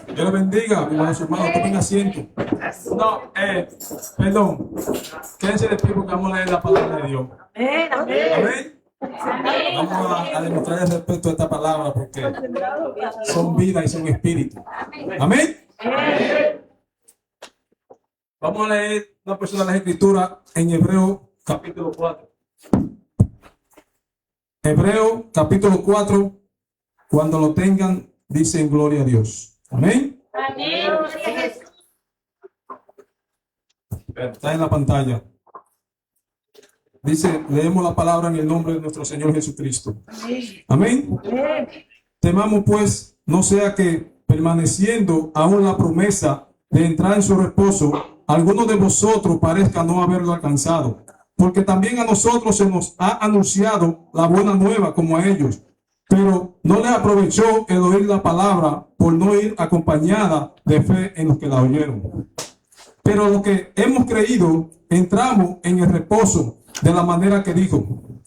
Dios le bendiga, mi hermano, su hermano, tomen asiento. No, perdón. Quédense de pie porque vamos a leer la palabra de Dios. Amén. Vamos a demostrar el respeto a esta palabra porque son vida y son espíritu. Amén. Vamos a leer una porción de las Escrituras en Hebreo capítulo 4. Hebreo capítulo 4, cuando lo tengan, dicen gloria a Dios. Amén. Está en la pantalla. Dice, leemos la palabra en el nombre de nuestro Señor Jesucristo. Amén. Temamos pues, no sea que permaneciendo aún la promesa de entrar en su reposo, alguno de vosotros parezca no haberlo alcanzado. Porque también a nosotros se nos ha anunciado la buena nueva como a ellos. Pero no les aprovechó el oír la palabra por no ir acompañada de fe en los que la oyeron. Pero lo que hemos creído, entramos en el reposo de la manera que dijo.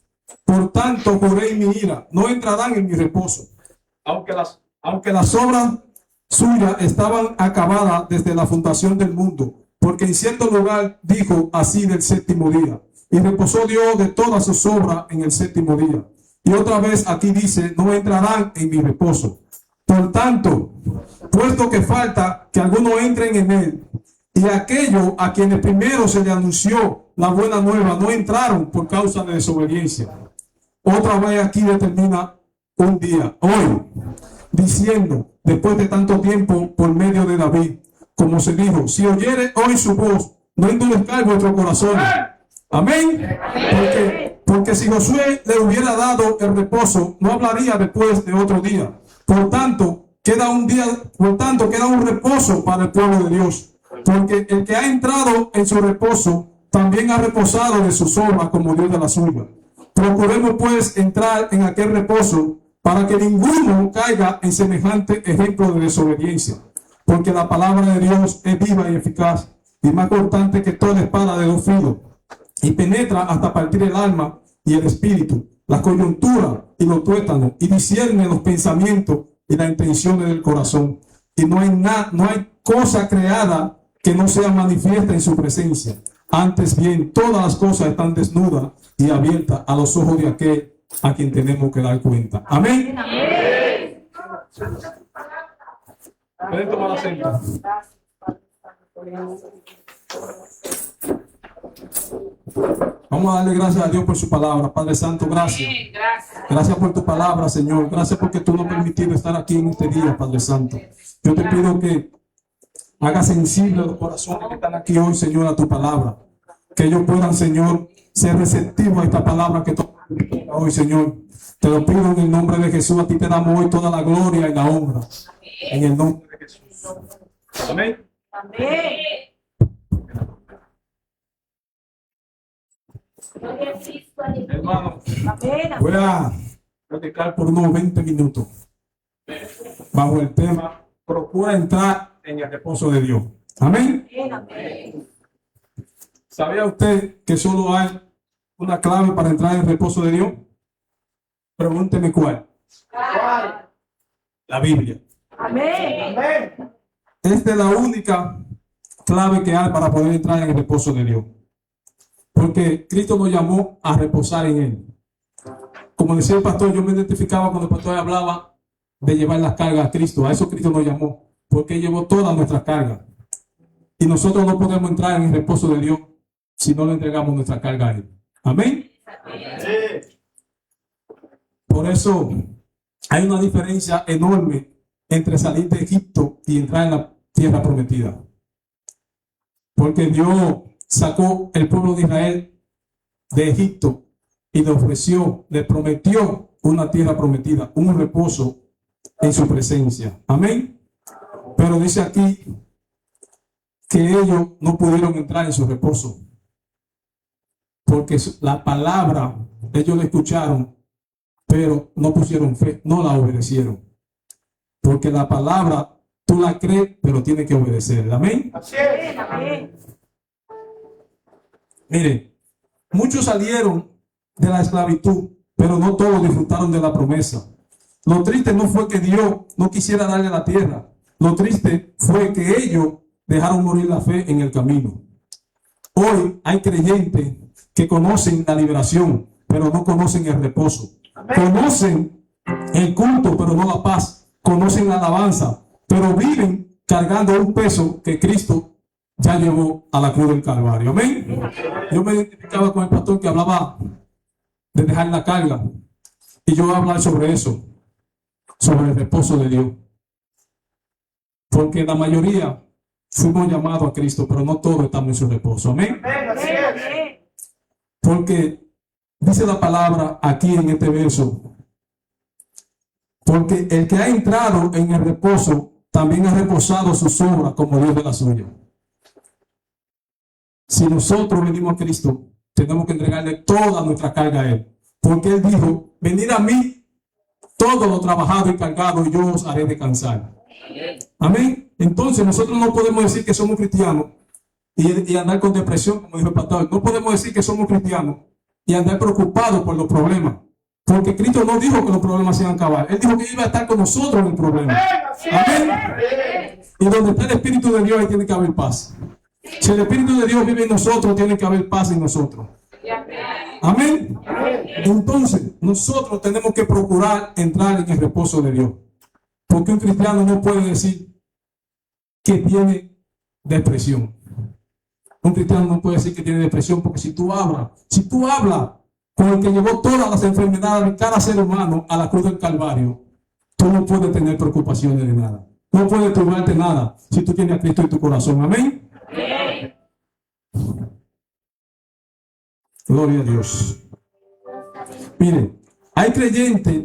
Por tanto, juré en mi ira, no entrarán en mi reposo. Aunque las obras suyas estaban acabadas desde la fundación del mundo. Porque en cierto lugar dijo así del séptimo día. Y reposó Dios de todas sus obras en el séptimo día. Y otra vez aquí dice, no entrarán en mi reposo. Por tanto, puesto que falta que algunos entren en él, y aquellos a quienes primero se le anunció la buena nueva no entraron por causa de desobediencia. Otra vez aquí determina un día, hoy, diciendo, después de tanto tiempo, por medio de David, como se dijo, si oyere hoy su voz, no endurezcáis vuestro corazón. Amén. Porque si Josué le hubiera dado el reposo, no hablaría después de otro día. Por tanto, queda un reposo para el pueblo de Dios. Porque el que ha entrado en su reposo, también ha reposado de sus obras como Dios de la suya. Procuremos pues entrar en aquel reposo para que ninguno caiga en semejante ejemplo de desobediencia. Porque la palabra de Dios es viva y eficaz y más cortante que toda espada de dos filos, y penetra hasta partir el alma y el espíritu, la coyuntura y los tuétanos, y discierne los pensamientos y las intenciones del corazón. Y no hay cosa creada que no sea manifiesta en su presencia. Antes bien, todas las cosas están desnudas y abiertas a los ojos de aquel a quien tenemos que dar cuenta. Amén. Amén. Pueden tomar asiento. Vamos a darle gracias a Dios por su palabra. Padre Santo, gracias. Gracias por tu palabra, Señor. Gracias porque tú nos has permitido estar aquí en este día, Padre Santo. Yo te pido que haga sensible los corazones que están aquí hoy, Señor, a tu palabra. Que ellos puedan, Señor, ser receptivos a esta palabra que tú hoy, Señor. Te lo pido en el nombre de Jesús. A ti te damos hoy toda la gloria y la honra. En el nombre de Jesús. Amén. Amén. Hermano, voy a platicar por unos 20 minutos bajo el tema: procura entrar en el reposo de Dios. Amén. ¿Sabía usted que solo hay una clave para entrar en el reposo de Dios? Pregúnteme cuál. La Biblia. Amén. Esta es la única clave que hay para poder entrar en el reposo de Dios. Porque Cristo nos llamó a reposar en Él. Como decía el pastor, yo me identificaba cuando el pastor hablaba de llevar las cargas a Cristo. A eso Cristo nos llamó, porque Él llevó todas nuestras cargas. Y nosotros no podemos entrar en el reposo de Dios si no le entregamos nuestra carga a Él. Amén. Por eso hay una diferencia enorme entre salir de Egipto y entrar en la tierra prometida. Porque Dios sacó el pueblo de Israel de Egipto y le prometió una tierra prometida, un reposo en su presencia. Amén. Pero dice aquí que ellos no pudieron entrar en su reposo porque la palabra ellos la escucharon, pero no pusieron fe, no la obedecieron. Porque la palabra tú la crees, pero tienes que obedecer. Amén. Amén. Mire, muchos salieron de la esclavitud, pero no todos disfrutaron de la promesa. Lo triste no fue que Dios no quisiera darle la tierra. Lo triste fue que ellos dejaron morir la fe en el camino. Hoy hay creyentes que conocen la liberación, pero no conocen el reposo. Conocen el culto, pero no la paz. Conocen la alabanza, pero viven cargando un peso que Cristo ya llevó a la cruz del Calvario. Amén. Yo me identificaba con el pastor que hablaba de dejar la carga. Y yo voy a hablar sobre eso, sobre el reposo de Dios. Porque la mayoría fuimos llamados a Cristo, pero no todos estamos en su reposo. Amén. Porque dice la palabra aquí en este verso, porque el que ha entrado en el reposo también ha reposado sus obras como Dios de la suya. Si nosotros venimos a Cristo, tenemos que entregarle toda nuestra carga a Él. Porque Él dijo, venid a mí, todo lo trabajado y cargado, y yo os haré descansar. Amén. Entonces nosotros no podemos decir que somos cristianos y andar con depresión, como dijo el pastor. No podemos decir que somos cristianos y andar preocupados por los problemas. Porque Cristo no dijo que los problemas se iban a acabar. Él dijo que iba a estar con nosotros en el problema. Amén. Y donde está el Espíritu de Dios, ahí tiene que haber paz. Si el Espíritu de Dios vive en nosotros, tiene que haber paz en nosotros. Amén. Entonces, nosotros tenemos que procurar entrar en el reposo de Dios. Porque un cristiano no puede decir que tiene depresión. Un cristiano no puede decir que tiene depresión, porque si tú hablas con el que llevó todas las enfermedades de cada ser humano a la cruz del Calvario, tú no puedes tener preocupaciones de nada. No puedes turbarte nada si tú tienes a Cristo en tu corazón. Amén. Gloria a Dios. Mire, hay creyentes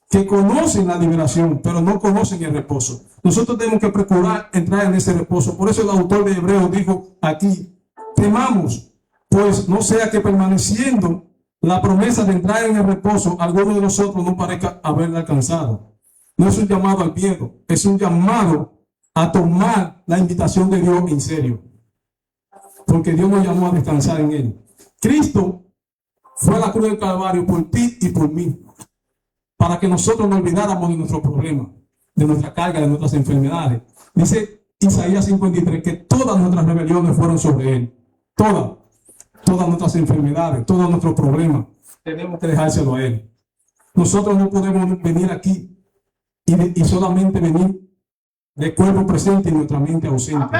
que conocen la liberación, pero no conocen el reposo. Nosotros tenemos que procurar entrar en ese reposo. Por eso el autor de Hebreos dijo aquí, temamos, pues no sea que permaneciendo la promesa de entrar en el reposo, alguno de nosotros no parezca haberla alcanzado. No es un llamado al miedo, es un llamado a tomar la invitación de Dios en serio. Porque Dios nos llamó a descansar en Él. Cristo fue a la cruz del Calvario por ti y por mí, para que nosotros no olvidáramos de nuestros problemas, de nuestra carga, de nuestras enfermedades. Dice Isaías 53 que todas nuestras rebeliones fueron sobre Él. Todas nuestras enfermedades, todos nuestros problemas, tenemos que dejárselo a Él. Nosotros no podemos venir aquí y solamente venir de cuerpo presente y nuestra mente ausente.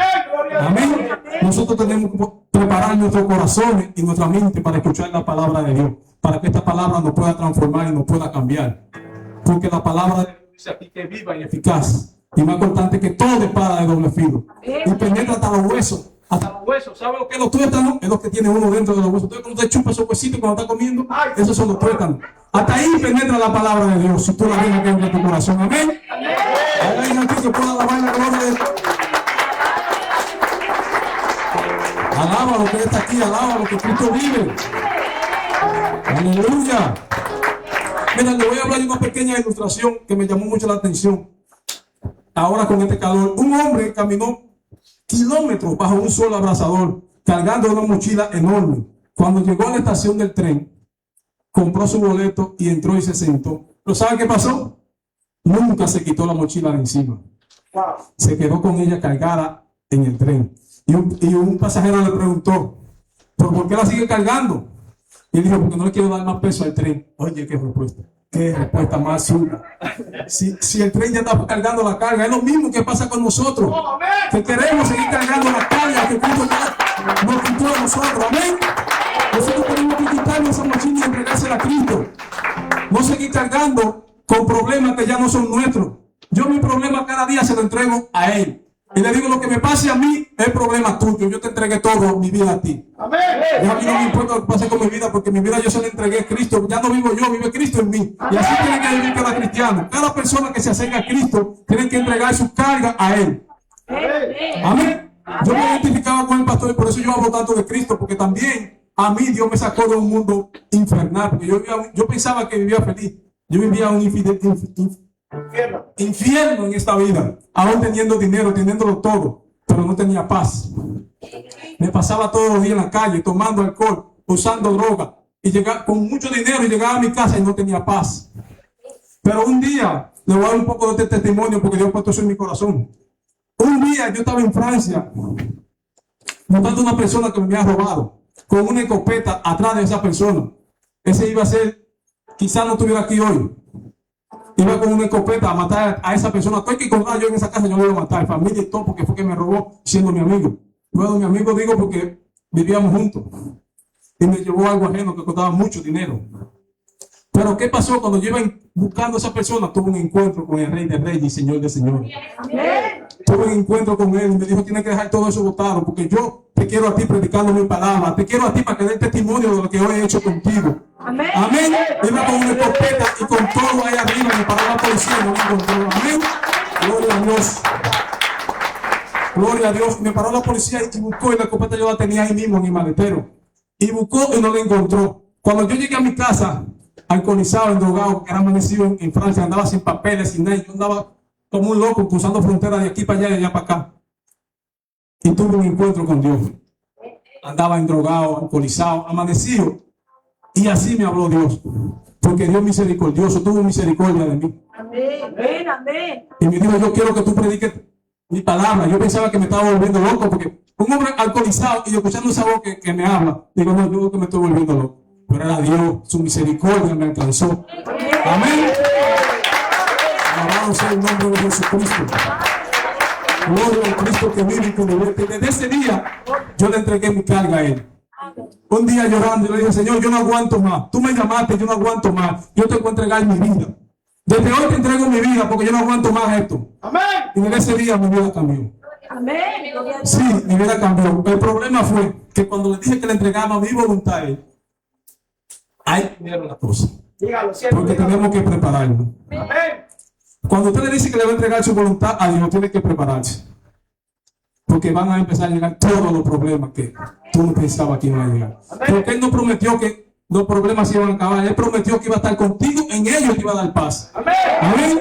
Amén. Nosotros tenemos que preparar nuestros corazones y nuestra mente para escuchar la palabra de Dios, para que esta palabra nos pueda transformar y nos pueda cambiar. Porque la palabra de Dios dice aquí que es viva y eficaz, y más importante que toda espada de doble filo, y penetra hasta los huesos. Hasta los huesos. ¿Sabe lo que es los tuétanos? Es lo que tiene uno dentro de los huesos. Entonces, cuando usted chupa esos huesitos cuando está comiendo, esos son los tuétanos. Hasta ahí penetra la palabra de Dios, si tú la dejas que entre en tu corazón. Amén. Alguien aquí que pueda alabar la gloria de Dios. Alaba lo que está aquí, alaba lo que Cristo vive. Aleluya. Mira, le voy a hablar de una pequeña ilustración que me llamó mucho la atención. Ahora con este calor, un hombre caminó kilómetros bajo un sol abrasador, cargando una mochila enorme. Cuando llegó a la estación del tren, compró su boleto y entró y se sentó. ¿Pero sabe qué pasó? Nunca se quitó la mochila de encima. Se quedó con ella cargada en el tren. Y un pasajero le preguntó, ¿pero por qué la sigue cargando? Y él dijo, porque no le quiero dar más peso al tren. Oye, qué respuesta más absurda. Si el tren ya está cargando la carga, es lo mismo que pasa con nosotros. Que queremos seguir cargando la carga que Cristo nos quitó a nosotros. Amén. Nosotros tenemos que quitarnos esa mochila y entregársela a Cristo. No seguir cargando con problemas que ya no son nuestros. Yo mi problema cada día se lo entrego a Él. Y le digo, lo que me pase a mí es problema tuyo. Yo te entregué todo mi vida a ti. Amén. Y a mí no me importa lo que pase con mi vida, porque mi vida yo se la entregué a Cristo. Ya no vivo yo, vive Cristo en mí. Amén. Y así tiene que vivir cada cristiano. Cada persona que se acerca a Cristo tiene que entregar su carga a Él. Amén. Amén. Yo me identificaba con el pastor y por eso yo hablo tanto de Cristo, porque también a mí Dios me sacó de un mundo infernal. Porque yo pensaba que vivía feliz. Yo vivía un infierno en esta vida, aún teniendo dinero, teniéndolo todo, pero no tenía paz. Me pasaba todos los días en la calle tomando alcohol, usando droga, y llegaba con mucho dinero y llegaba a mi casa y no tenía paz. Pero un día le voy a dar un poco de este testimonio porque Dios ha puesto eso en mi corazón. Un día yo estaba en Francia buscando una persona que me había robado con una escopeta atrás de esa persona. Ese iba a ser, quizás no estuviera aquí hoy. Iba con una escopeta a matar a esa persona. Estoy que encontrar yo en esa casa, yo lo iba a matar. Familia y todo, porque fue que me robó siendo mi amigo. Bueno, mi amigo digo porque vivíamos juntos. Y me llevó algo ajeno que costaba mucho dinero. Pero ¿qué pasó? Cuando yo iba buscando a esa persona, tuve un encuentro con el Rey de Reyes y Señor de Señores. Tuve un encuentro con él y me dijo, tienes que dejar todo eso botado, porque yo te quiero a ti predicando mi palabra, te quiero a ti para que dé testimonio de lo que hoy he hecho contigo. Amén. Amén. Iba con una escopeta y con todo ahí arriba, me paró la policía y no me encontró. Amén. Gloria a Dios. Gloria a Dios. Me paró la policía y buscó, y la escopeta yo la tenía ahí mismo en mi maletero. Y buscó y no la encontró. Cuando yo llegué a mi casa, alcoholizado, endrogado, era amanecido en Francia, andaba sin papeles, sin nada, yo andaba como un loco cruzando fronteras de aquí para allá y de allá para acá. Y tuve un encuentro con Dios. Andaba endrogado, alcoholizado, amanecido. Y así me habló Dios. Porque Dios misericordioso, tuvo misericordia de mí. Amén, amén. Y me dijo, yo quiero que tú prediques mi palabra. Yo pensaba que me estaba volviendo loco porque un hombre alcoholizado y yo escuchando esa voz que me habla, digo, no, yo creo que me estoy volviendo loco. Pero era Dios, su misericordia me alcanzó. Amén. Alabado sea el nombre de Jesucristo. Gloria al Cristo que vive y que vive. Desde ese día yo le entregué mi carga a él. Un día llorando, yo le dije, Señor, yo no aguanto más. Tú me llamaste, yo no aguanto más. Yo te voy a entregar mi vida. Desde hoy te entrego mi vida porque yo no aguanto más esto. Amén. Y desde ese día mi vida cambió. Amén. Sí, mi vida cambió. El problema fue que cuando le dije que le entregaba mi voluntad a él, ahí vinieron las cosas. Porque tenemos que prepararnos. Amén. Cuando usted le dice que le va a entregar su voluntad a Dios, tiene que prepararse. Porque van a empezar a llegar todos los problemas que tú no pensabas que iban a llegar. Porque Él no prometió que los problemas se iban a acabar. Él prometió que iba a estar contigo, en ellos te iba a dar paz. Amén.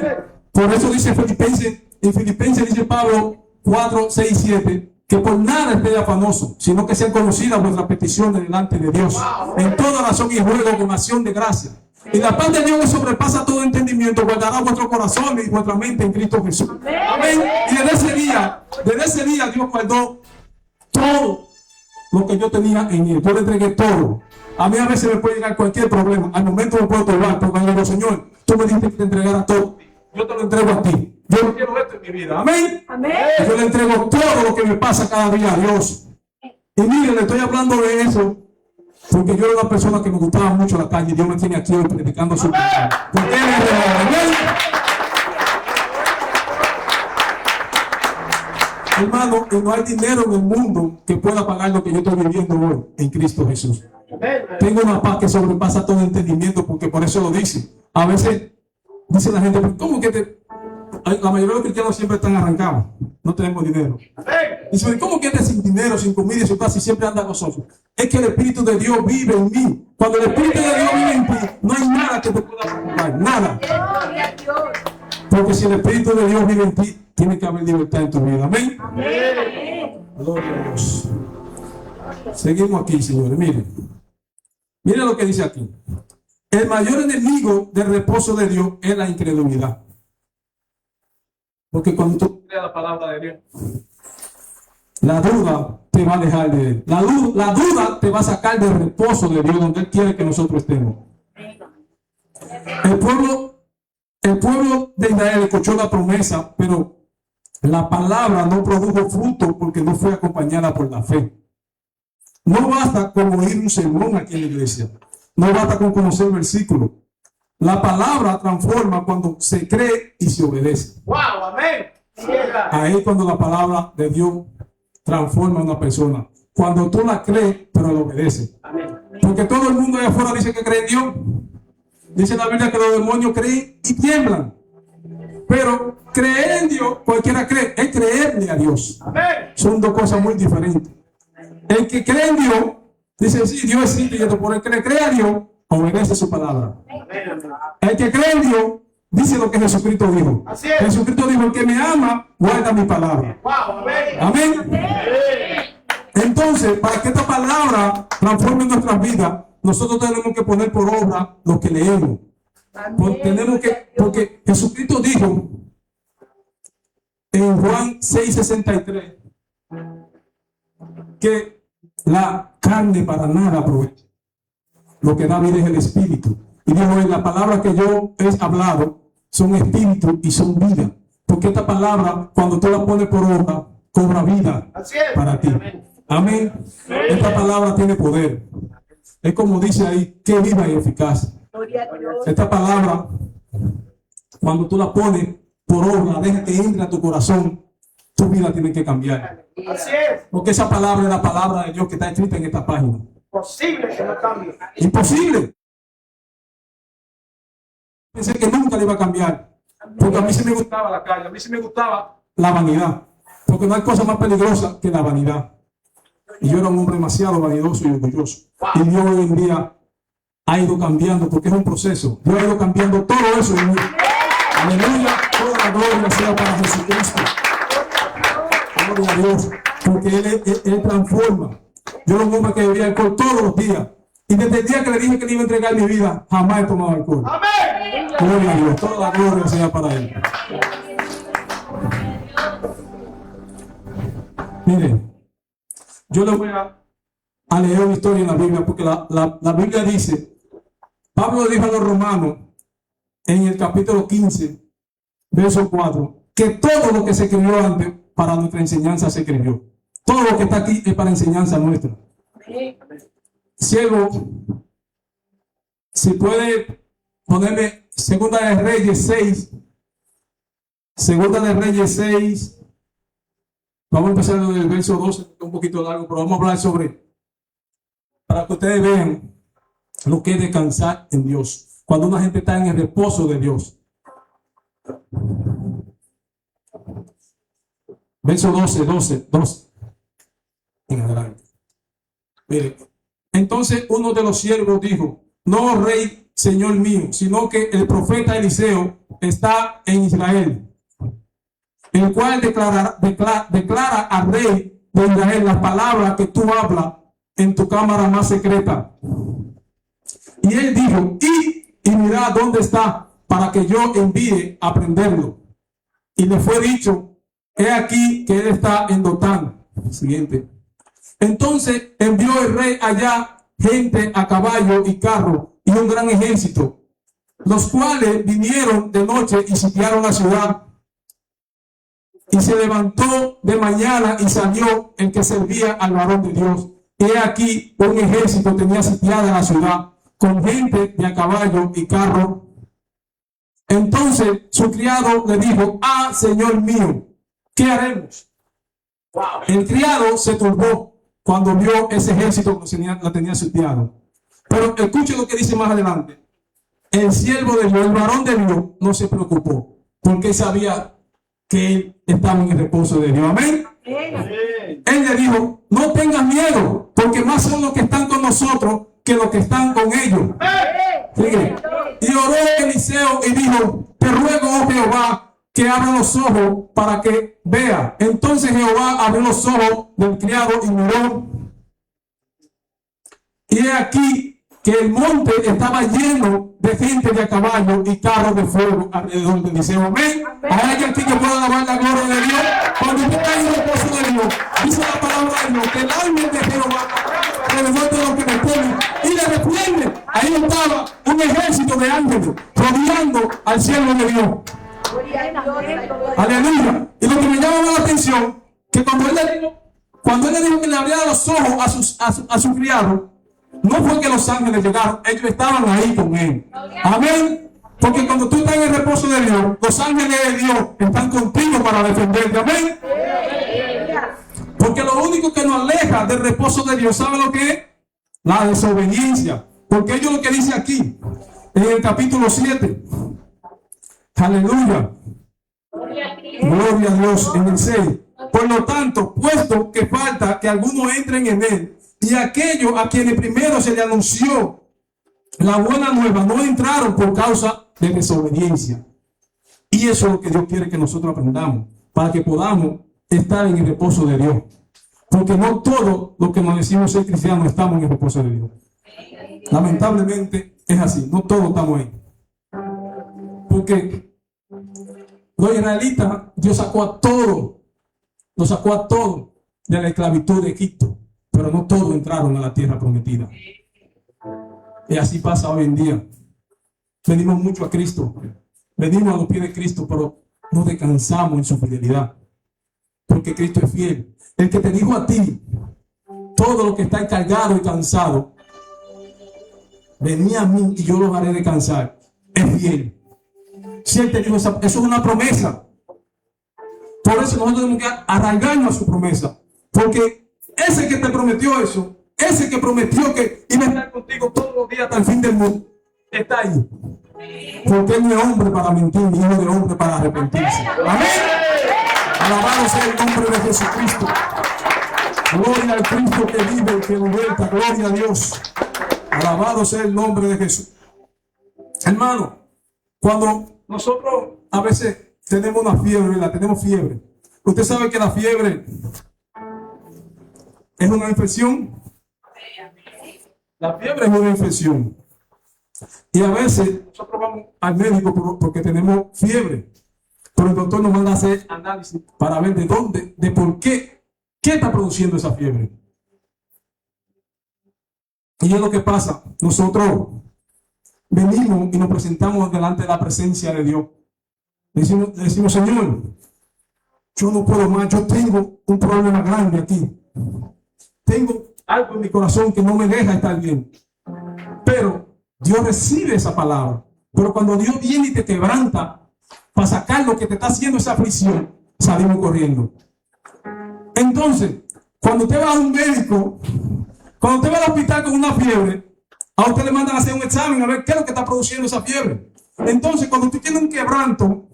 Por eso dice en Filipenses dice Pablo 4, 6, 7, que por nada esté afanoso, sino que sean conocidas vuestras peticiones delante de Dios. En toda razón y ruego con acción de gracia. Y la paz de Dios que sobrepasa todo entendimiento guardará vuestro corazón y vuestra mente en Cristo Jesús. Amén. Y desde ese día Dios guardó todo lo que yo tenía en él. Yo le entregué todo. A mí a veces me puede llegar cualquier problema. Al momento me puedo turbar, pero cuando digo, Señor, tú me dijiste que te entregara todo. Yo te lo entrego a ti. Yo no quiero esto en mi vida. Amén. Amén. Yo le entrego todo lo que me pasa cada día a Dios. Y miren, le estoy hablando de eso porque yo era una persona que me gustaba mucho la calle. Dios me tiene aquí hoy predicando su palabra. Porque Él es real. Amén. Hermano, y no hay dinero en el mundo que pueda pagar lo que yo estoy viviendo hoy en Cristo Jesús. Tengo una paz que sobrepasa todo entendimiento, porque por eso lo dice. A veces dice la gente, ¿cómo que la mayoría de los cristianos siempre están arrancados? No tenemos dinero. Dice, ¿cómo que andas sin dinero, sin comida y sin paz y siempre anda gozoso? Es que el Espíritu de Dios vive en mí. Cuando el Espíritu de Dios vive en ti, no hay nada que te pueda preocupar. Nada. Porque si el Espíritu de Dios vive en ti, tiene que haber libertad en tu vida. Amén. Gloria a Dios. Seguimos aquí, señores. Miren. Miren lo que dice aquí. El mayor enemigo del reposo de Dios es la incredulidad. Porque cuando tú creas la palabra de Dios, la duda te va a alejar de Él. La duda te va a sacar del reposo de Dios, donde Él quiere que nosotros estemos. El pueblo de Israel escuchó la promesa, pero la palabra no produjo fruto porque no fue acompañada por la fe. No basta con oír un sermón aquí en la iglesia. No basta con conocer versículos. La palabra transforma cuando se cree y se obedece. ¡Wow! ¡Amén! Ahí es cuando la palabra de Dios transforma a una persona. Cuando tú la crees, pero la obedeces. Porque todo el mundo allá afuera dice que cree en Dios. Dice la Biblia que los demonios creen y tiemblan. Pero creer en Dios, cualquiera cree, es creerle a Dios. Amén. Son dos cosas muy diferentes. El que cree en Dios, dice, sí, Dios existe, y por el que le cree a Dios, obedece su palabra. El que cree en Dios, dice lo que Jesucristo dijo. Jesucristo dijo, el que me ama, guarda mi palabra. Amén. Entonces, para que esta palabra transforme nuestras vidas, nosotros tenemos que poner por obra lo que leemos. Porque Jesucristo dijo en Juan 6:63 que la carne para nada aprovecha. Lo que da vida es el espíritu. Y dijo, en la palabra que yo he hablado son espíritu y son vida. Porque esta palabra, cuando tú la pones por obra, cobra vida para ti. Amén. Esta palabra tiene poder. Es como dice ahí, que viva y eficaz. Esta palabra, cuando tú la pones por obra, deja que entre a tu corazón, tu vida tiene que cambiar. Porque esa palabra es la palabra de Dios que está escrita en esta página. Imposible que no cambie. Imposible. Pensé que nunca le iba a cambiar. Porque a mí sí me gustaba la calle, a mí sí me gustaba la vanidad. Porque no hay cosa más peligrosa que la vanidad. Y yo era un hombre demasiado vanidoso y orgulloso. Y Dios hoy en día ha ido cambiando, porque es un proceso. Dios ha ido cambiando todo eso en mí. Aleluya, toda la gloria sea para Jesucristo. Gloria a Dios, porque Él transforma. Yo era un hombre que bebía alcohol todos los días. Y desde el día que le dije que le iba a entregar mi vida, jamás he tomado alcohol. Amén. Gloria a Dios, toda la gloria sea para Él. Miren, yo les voy a leer una historia en la Biblia, porque la Biblia dice, Pablo dijo a los romanos en el capítulo 15, verso 4, que todo lo que se escribió antes para nuestra enseñanza se escribió. Todo lo que está aquí es para enseñanza nuestra. Cielo, si puede ponerme Segunda de Reyes 6, Segunda de Reyes 6, vamos a empezar en el verso 12, un poquito largo, pero vamos a hablar sobre, para que ustedes vean lo que es descansar en Dios, cuando una gente está en el reposo de Dios. Verso 12 en adelante. Mire, entonces uno de los siervos dijo, no, rey, señor mío, sino que el profeta Eliseo está en Israel, el cual declara al rey de Israel las palabras que tú hablas en tu cámara más secreta. Y él dijo, y mirad dónde está, para que yo envíe a prenderlo. Y le fue dicho, he aquí que él está en Dotán. Siguiente. Entonces envió el rey allá gente a caballo y carro y un gran ejército, los cuales vinieron de noche y sitiaron la ciudad. Y se levantó de mañana y salió el que servía al varón de Dios. Y he aquí un ejército tenía sitiada la ciudad con gente de a caballo y carro. Entonces su criado le dijo, señor mío, ¿qué haremos? El criado se turbó cuando vio ese ejército que la tenía sitiado. Pero escuche lo que dice más adelante. El siervo de Dios, el varón de Dios, no se preocupó, porque sabía que él estaba en el reposo de Dios. Amén. Él le dijo, no tengas miedo, porque más son los que están con nosotros que los que están con ellos. Sigue. Y oró Eliseo y dijo, te ruego, oh Jehová, que abra los ojos para que vea. Entonces Jehová abrió los ojos del criado y miró. Y he aquí que el monte estaba lleno de gente de a caballo y carros de fuego alrededor de Eliseo. Amén. Hay alguien aquí que pueda alabar la gloria de Dios. Cuando usted está en el reposo de Dios, dice la palabra de Dios, que el ángel de Jehová alrededor de los que responden y le reprende. Ahí estaba un ejército de ángeles rodeando al siervo de Dios. Aleluya. Y lo que me llama la atención, que cuando él le dijo que le abriera los ojos a su criado, no fue que los ángeles llegaron, ellos estaban ahí con él. Amén. Porque cuando tú estás en el reposo de Dios, los ángeles de Dios están contigo para defenderte. Amén. Porque lo único que nos aleja del reposo de Dios, ¿sabe lo que es? La desobediencia. Porque ellos lo que dice aquí, en el capítulo 7. Aleluya. Gloria a Dios. En el 6. Por lo tanto, puesto que falta que algunos entren en él, y aquellos a quienes primero se le anunció la buena nueva no entraron por causa de desobediencia. Y eso es lo que Dios quiere que nosotros aprendamos, para que podamos estar en el reposo de Dios. Porque no todos los que nos decimos ser cristianos estamos en el reposo de Dios. Lamentablemente es así, no todos estamos ahí. Porque los israelitas, Dios sacó a todos, los sacó a todos de la esclavitud de Egipto, pero no todos entraron a la tierra prometida. Y así pasa hoy en día. Venimos mucho a Cristo, venimos a los pies de Cristo, pero no descansamos en su fidelidad, porque Cristo es fiel. El que te dijo a ti, todo lo que está encargado y cansado, venía a mí y yo los haré descansar, es fiel. Si Él te dijo eso es una promesa. Por eso nosotros tenemos que arraigarnos a su promesa, porque ese que te prometió eso, ese que prometió que iba a estar contigo todos los días hasta el fin del mundo, está ahí. Porque Él no es hombre para mentir, ni hijo de hombre para arrepentirse. Amén. Alabado sea el nombre de Jesucristo. Gloria al Cristo que vive, que liberta. Gloria a Dios. Alabado sea el nombre de Jesús. Hermano, cuando nosotros a veces tenemos una fiebre, tenemos fiebre. Usted sabe que la fiebre es una infección. La fiebre es una infección. Y a veces nosotros vamos al médico porque tenemos fiebre. Pero el doctor nos manda a hacer análisis para ver de dónde, de por qué está produciendo esa fiebre. Y es lo que pasa. Nosotros venimos y nos presentamos delante de la presencia de Dios. Le decimos, Señor, yo no puedo más, yo tengo un problema grande aquí. Tengo algo en mi corazón que no me deja estar bien. Pero Dios recibe esa palabra. Pero cuando Dios viene y te quebranta para sacar lo que te está haciendo esa aflicción, salimos corriendo. Entonces, cuando usted va a un médico, cuando usted va al hospital con una fiebre, a usted le mandan a hacer un examen a ver qué es lo que está produciendo esa fiebre. Entonces, cuando usted tiene un quebranto,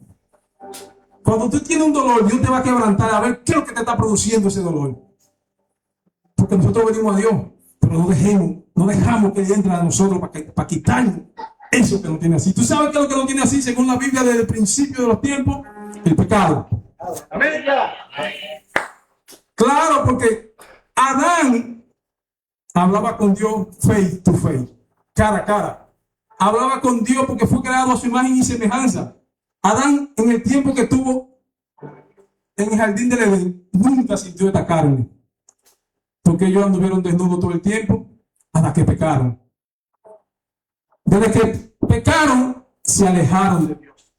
cuando usted tiene un dolor, Dios te va a quebrantar a ver qué es lo que te está produciendo ese dolor. Porque nosotros venimos a Dios, pero no dejamos que Él entre a nosotros para quitarnos eso que no tiene así. ¿Tú sabes qué es lo que no tiene así según la Biblia desde el principio de los tiempos? El pecado. Amén. Claro, porque Adán hablaba con Dios face to face, cara a cara. Hablaba con Dios porque fue creado a su imagen y semejanza. Adán, en el tiempo que estuvo en el jardín del Edén, nunca sintió esta carne. Porque ellos anduvieron desnudos todo el tiempo hasta que pecaron. Desde que pecaron, se alejaron de Dios.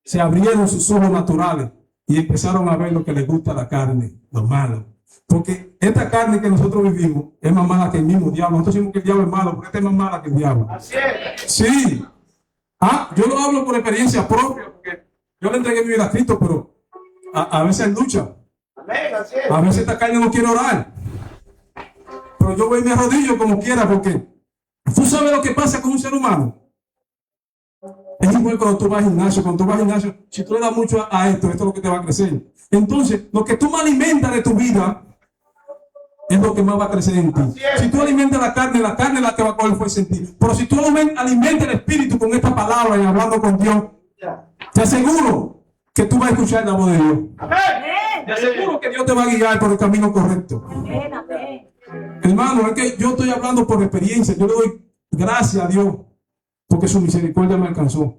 Se abrieron sus ojos naturales y empezaron a ver lo que les gusta a la carne, lo malo. Porque esta carne que nosotros vivimos es más mala que el mismo diablo. Nosotros decimos que el diablo es malo, porque esta es más mala que el diablo. Así es. Sí. Yo lo hablo por experiencia propia, porque yo le entregué mi vida a Cristo, pero a veces hay lucha. Amén, así es. A veces esta carne no quiere orar. Pero yo voy y me arrodillo como quiera, porque tú sabes lo que pasa con un ser humano. Es igual cuando tú vas al gimnasio. Cuando tú vas al gimnasio, si tú le das mucho a esto es lo que te va a crecer. Entonces, lo que tú más alimentas de tu vida es lo que más va a crecer en ti. Si tú alimentas la carne es la que va a coger fuerza en ti. Pero si tú alimentas el espíritu con esta palabra y hablando con Dios, te aseguro que tú vas a escuchar la voz de Dios. Te aseguro que Dios te va a guiar por el camino correcto. Hermano, es que yo estoy hablando por experiencia. Yo le doy gracias a Dios porque su misericordia me alcanzó.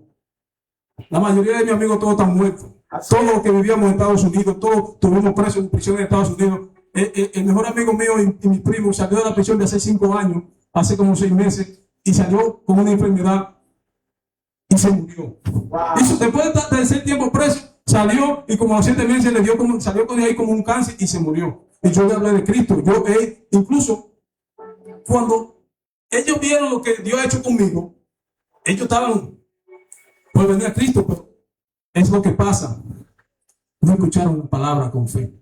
La mayoría de mis amigos todos están muertos. Todos los que vivíamos en Estados Unidos, todos estuvimos presos en prisión en Estados Unidos. El mejor amigo mío y mi primo salió de la prisión de hace 5 años, hace como 6 meses, y salió con una enfermedad y se murió. Wow. Y después de ese tiempo preso, salió y como a los 7 meses salió con ahí como un cáncer y se murió. Y yo le hablé de Cristo. Incluso cuando ellos vieron lo que Dios ha hecho conmigo, ellos estaban por venir a Cristo, pero es lo que pasa. No escucharon la palabra con fe.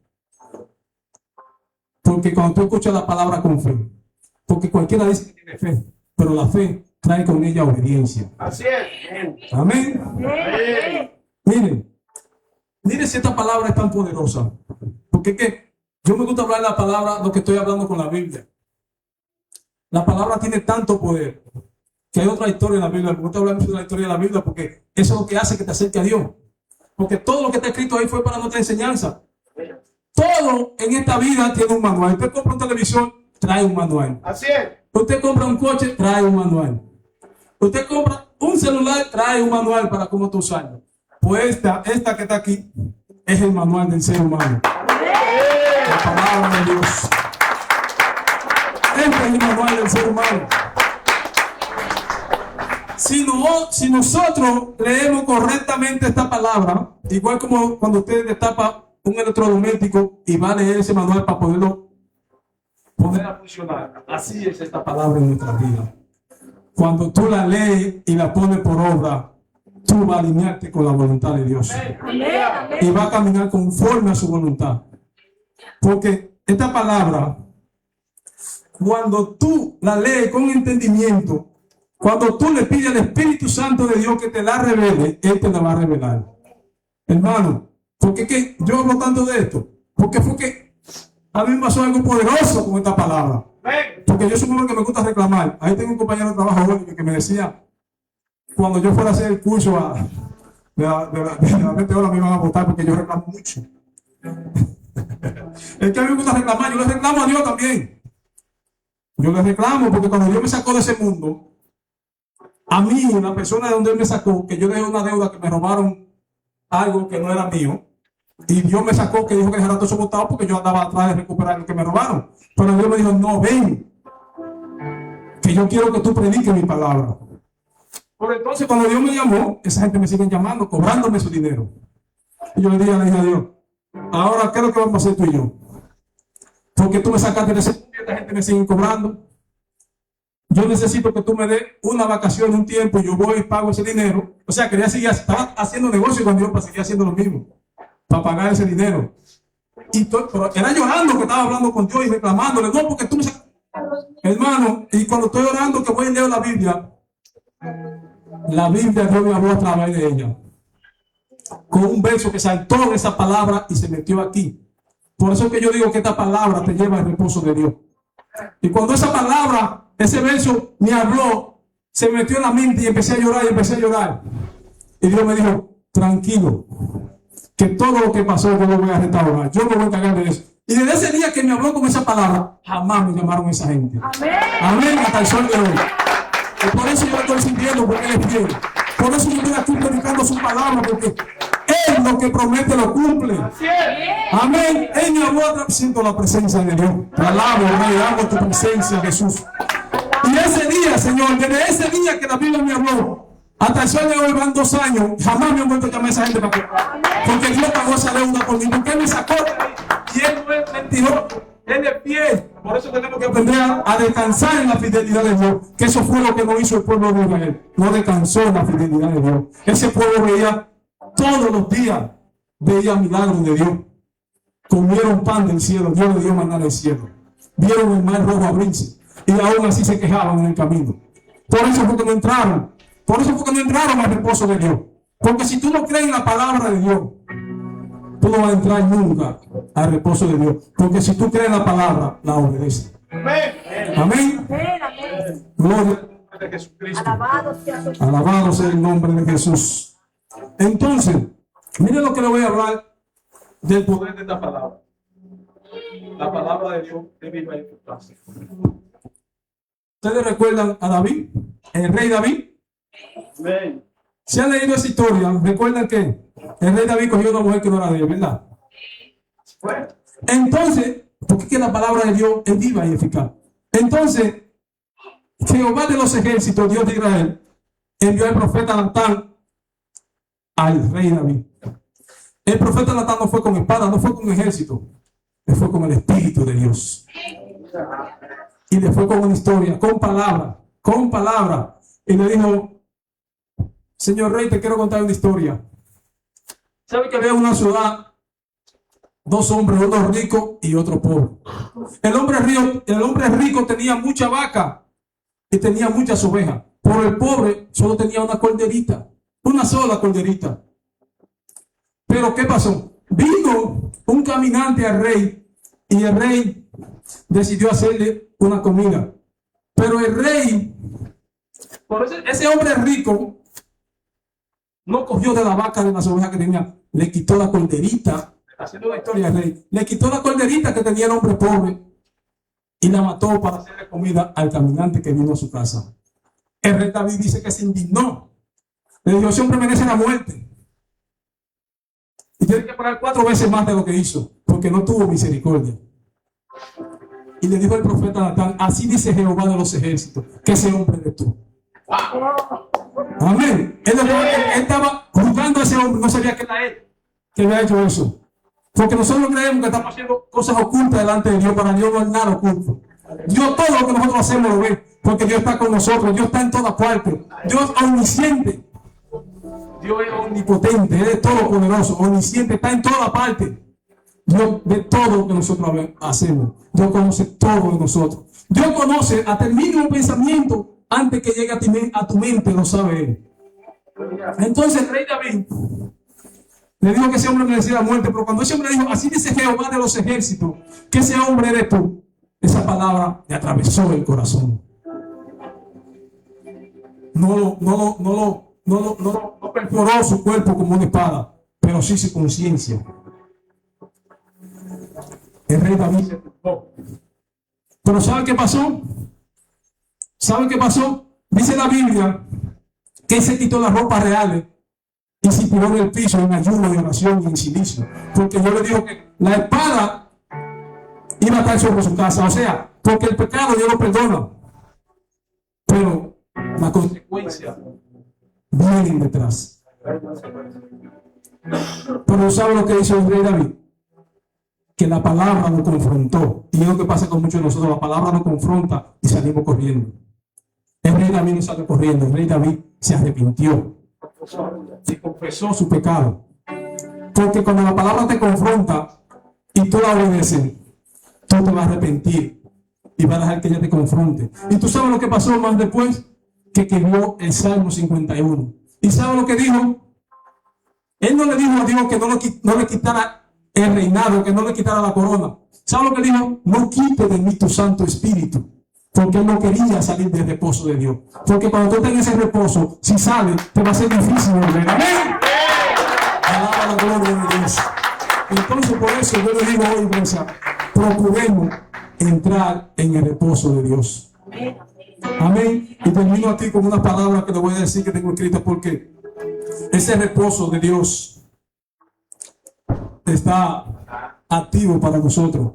Porque cuando tú escuchas la palabra con fe, porque cualquiera dice que tiene fe, pero la fe trae con ella obediencia. Así es. Amén. Amén. Miren si esta palabra es tan poderosa. Porque es que yo me gusta hablar de la palabra, lo que estoy hablando con la Biblia. La palabra tiene tanto poder que hay otra historia en la Biblia. Me gusta hablar mucho de la historia de la Biblia porque eso es lo que hace que te acerque a Dios. Porque todo lo que está escrito ahí fue para nuestra enseñanza. Todo en esta vida tiene un manual. Usted compra un televisor, trae un manual. Así es. Usted compra un coche, trae un manual. Usted compra un celular trae un manual para cómo tú usarlo. Pues esta que está aquí es el manual del ser humano. La palabra de Dios. Este es el manual del ser humano. Si nosotros leemos correctamente esta palabra, igual como cuando usted destapa un electrodoméstico y va a leer ese manual para poderlo poner a funcionar, así es esta palabra en nuestra vida. Cuando tú la lees y la pones por obra, tú vas a alinearte con la voluntad de Dios y vas a caminar conforme a su voluntad. Porque esta palabra, cuando tú la lees con entendimiento, cuando tú le pides al Espíritu Santo de Dios que te la revele, Él te la va a revelar. Hermano, ¿por qué que yo hablo tanto de esto? Porque fue que a mí me pasó algo poderoso con esta palabra. Porque yo soy un hombre que me gusta reclamar. Ahí tengo un compañero de trabajo hoy que me decía, cuando yo fuera a hacer el curso de la 20 horas me iban a votar porque yo reclamo mucho. Es que a mí me gusta reclamar, yo le reclamo a Dios también. Yo le reclamo porque cuando Dios me sacó de ese mundo, a mí, una persona de donde Él me sacó, que yo dejé una deuda que me robaron algo que no era mío, y Dios me sacó que dijo que dejara todo eso botado porque yo andaba atrás de recuperar lo que me robaron. Pero Dios me dijo, no, ven, que yo quiero que tú prediques mi palabra. Por entonces, cuando Dios me llamó, esa gente me sigue llamando, cobrándome su dinero. Y yo le dije a Dios, ahora, ¿qué es lo que vamos a hacer tú y yo? Porque tú me sacaste de ese mundo y esta gente me sigue cobrando. Yo necesito que tú me des una vacación un tiempo y yo voy y pago ese dinero. O sea, quería seguir, estaba haciendo negocio con Dios para seguir haciendo lo mismo, para pagar ese dinero. Pero era llorando que estaba hablando con Dios y reclamándole, no, porque tú me sacaste. Hermano, y cuando estoy orando que voy y leo la Biblia Dios me habló a través de ella. Con un verso que saltó de esa palabra y se metió aquí. Por eso es que yo digo que esta palabra te lleva al reposo de Dios. Y cuando esa palabra, ese verso me habló, se metió en la mente y empecé a llorar. Y Dios me dijo, tranquilo, que todo lo que pasó yo lo voy a restaurar. Yo me voy a encargar de eso. Y desde ese día que me habló con esa palabra, jamás me llamaron esa gente. Amén, hasta el sol de hoy. Y por eso yo estoy sintiendo, porque Él es fiel. Por eso yo estoy aquí predicando su palabra, porque Él lo que promete lo cumple. Amén. Él me habló, siento la presencia de Dios. Te alabo, Rey, amo tu presencia, Jesús. Y ese día, Señor, desde ese día que la Biblia me habló, hasta el sol de hoy van 2 años, jamás me han vuelto a llamar a esa gente para que, porque Dios pagó esa deuda por mí, porque Él me sacó de ahí. Y Él no es mentiroso, Él es fiel. Por eso tenemos que aprender a descansar en la fidelidad de Dios, que eso fue lo que no hizo el pueblo de Israel. No descansó en la fidelidad de Dios. Ese pueblo veía todos los días, veía milagros de Dios. Comieron pan del cielo, Dios le dio maná del cielo. Vieron el mar rojo abrirse y aún así se quejaban en el camino. Por eso fue que no entraron. Por eso fue que no entraron al reposo de Dios. Porque si tú no crees en la palabra de Dios, tú no vas a entrar nunca al reposo de Dios. Porque si tú crees en la palabra, la obedeces. Amén. Gloria al nombre de Jesucristo. Alabado sea el nombre de Jesús. Entonces, mire lo que le voy a hablar del poder de esta palabra. La palabra de Dios es viva y eficaz. ¿Ustedes recuerdan a David? El rey David. Si han leído esa historia, recuerdan que el rey David cogió una mujer que no era de él, ¿verdad? Entonces, porque es que la palabra de Dios es viva y eficaz. Entonces, Jehová de los ejércitos, Dios de Israel, envió al profeta Natán al rey David. El profeta Natán no fue con espada, no fue con ejército, le fue con el Espíritu de Dios. Y le fue con una historia, con palabra. Y le dijo, señor rey, te quiero contar una historia. ¿Sabe que había una ciudad? 2 hombres, uno rico y otro pobre. El hombre rico tenía mucha vaca y tenía muchas ovejas. Pero el pobre solo tenía una corderita, una sola corderita. Pero ¿qué pasó? Vino un caminante al rey y el rey decidió hacerle una comida. Pero el rey, por ese hombre rico, no cogió de la vaca de las ovejas que tenía, le quitó la corderita, haciendo la historia del rey, le quitó la corderita que tenía el hombre pobre y la mató para hacerle comida al caminante que vino a su casa. el rey David dice que se indignó. Le dijo, ese hombre merece la muerte. Y tiene que pagar 4 veces más de lo que hizo, porque no tuvo misericordia. Y le dijo el profeta Natán, así dice Jehová de los ejércitos, que ese hombre eres tú. Amén. Él estaba juzgando a ese hombre, no sabía que era él que había hecho eso. Porque nosotros creemos que estamos haciendo cosas ocultas delante de Dios, para Dios no es nada oculto. Dios todo lo que nosotros hacemos lo ve, porque Dios está con nosotros, Dios está en todas partes. Dios es omnisciente. Dios es omnipotente, Él es todopoderoso, omnisciente, está en toda parte. Dios ve todo lo que nosotros hacemos. Dios conoce todo de nosotros. Dios conoce hasta el mínimo pensamiento antes que llegue a tu mente, lo sabe Él. Entonces el rey David le dijo que ese hombre merecía la muerte, pero cuando ese hombre dijo, así dice Jehová de los ejércitos, que ese hombre eres tú, esa palabra le atravesó el corazón. No perforó su cuerpo como una espada, pero sí su conciencia. El rey David se turbó. Pero ¿sabe qué pasó? ¿Sabe qué pasó? Dice la Biblia que se quitó las ropas reales y se tiró en el piso en ayuno, en oración y en silicio. Porque yo le digo que la espada iba a estar sobre su casa. O sea, porque el pecado Dios lo perdona. Pero la consecuencia vienen detrás. Pero ¿sabe lo que hizo el rey David? Que la palabra nos confrontó. Y es lo que pasa con muchos de nosotros. La palabra nos confronta y salimos corriendo. El rey David no salió corriendo. El rey David se arrepintió y confesó su pecado. Porque cuando la palabra te confronta y tú la obedeces, tú te vas a arrepentir y vas a dejar que ella te confronte. Y tú sabes lo que pasó más después, que escribió el Salmo 51. ¿Y sabes lo que dijo? Él no le dijo a Dios que no le quitara el reinado, que no le quitara la corona. ¿Sabes lo que dijo? No quite de mí tu Santo Espíritu. Porque él no quería salir del reposo de Dios. Porque cuando tú estás en ese reposo, si sales, te va a ser difícil volver. Amén. Alaba la gloria de Dios. Entonces, por eso yo le digo hoy, iglesia, procuremos entrar en el reposo de Dios. Amén. Y termino aquí con una palabra que le voy a decir que tengo escrita, porque ese reposo de Dios está activo para nosotros,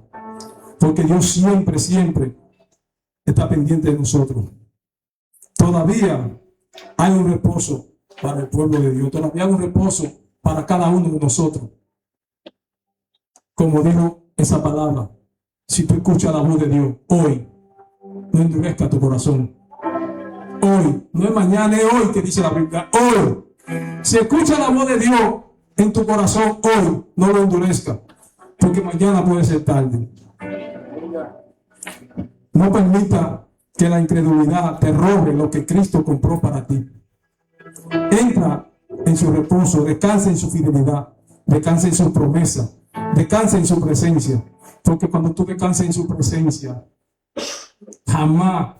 porque Dios siempre está pendiente de nosotros. Todavía hay un reposo para el pueblo de Dios, todavía hay un reposo para cada uno de nosotros. Como dijo esa palabra, si tú escuchas la voz de Dios hoy, no endurezca tu corazón. Hoy, no es mañana, es hoy que dice la Biblia. Hoy, si escuchas la voz de Dios en tu corazón hoy, no lo endurezca, porque mañana puede ser tarde. No permita que la incredulidad te robe lo que Cristo compró para ti. Entra en su reposo, descansa en su fidelidad, descansa en su promesa, descansa en su presencia, porque cuando tú descansas en su presencia, jamás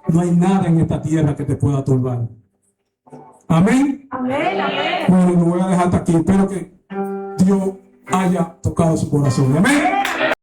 no hay nada en esta tierra que te pueda turbar. Amén. Amén. Bueno, lo voy a dejar hasta aquí. Espero que Dios haya tocado su corazón. Amén.